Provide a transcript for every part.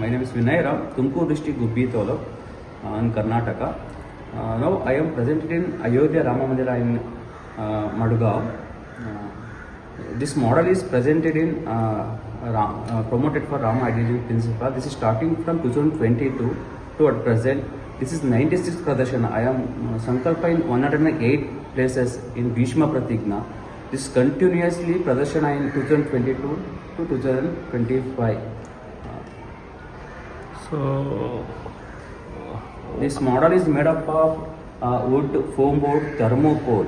My name is Vinay Ram, Tumkur district, Gubbi Taluk, in Karnataka. Now I am presented in Ayodhya Rama Mandira in Margao. This model is presented in promoted for Rama Ideology Principle. This is starting from 2022 to at present. This is 96th Pradarshana. I am Sankalpa in 108 places in Bhishma Pratigna. This continuously Pradarshana in 2022 to 2025. So this model is made up of wood, foam board, thermocol.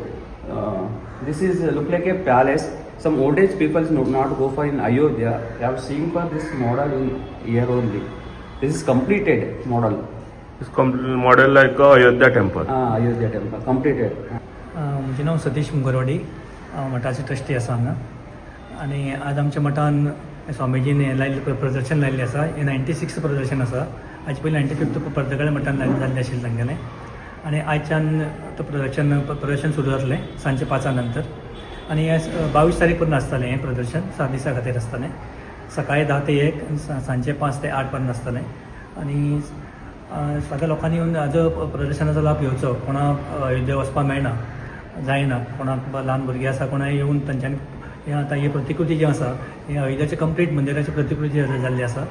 This is look like a palace. Some old age people do not go for in Ayodhya. They have seen for this model in here only. This is completed model. it's model like Ayodhya temple. Ayodhya temple completed. म्हजें नांव सतीश मुगरवाडी मठाचे trustee आसा हांगा आनी आज आमच्या मठान स्वामीजीन लायल्लें प्रदर्शन लायिल्लें आसा हें 96 प्रदर्शन आसा हाचे पयलीं 95 पर्तगाळे मठान जाल्लें आशिल्लें तांगेलें आनी आयच्यान तो प्रदर्शन सुरू जातलें सांजचे 5 नंतर आनी 22 तारीख पर्यंत आसतलें हें प्रदर्शन 7 दिसां खातीर आसतलें सकाळीं 10 ते 1 सांजचे 5 ते 8 पर्यंत आसतलें आनी सगळ्या लोकांनी येवन हाजो प्रदर्शनाचो लाभ घेवचो कोणाक अयोध्या वचपाक मेळना जायना कोणाक ल्हान भुरगीं आसा कोणाक येवन तांच्यांनी हें आतां ही प्रतिकृती जी आसा ही अयोध्याची कंप्लीट मंदिराची प्रतिकृती जाल्ली आसा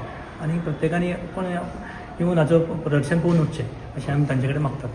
आनी प्रत्येकानी कोण येवन हाजो प्रदर्शन पळोवन वचचें अशें आमी तांचे कडेन मागतात.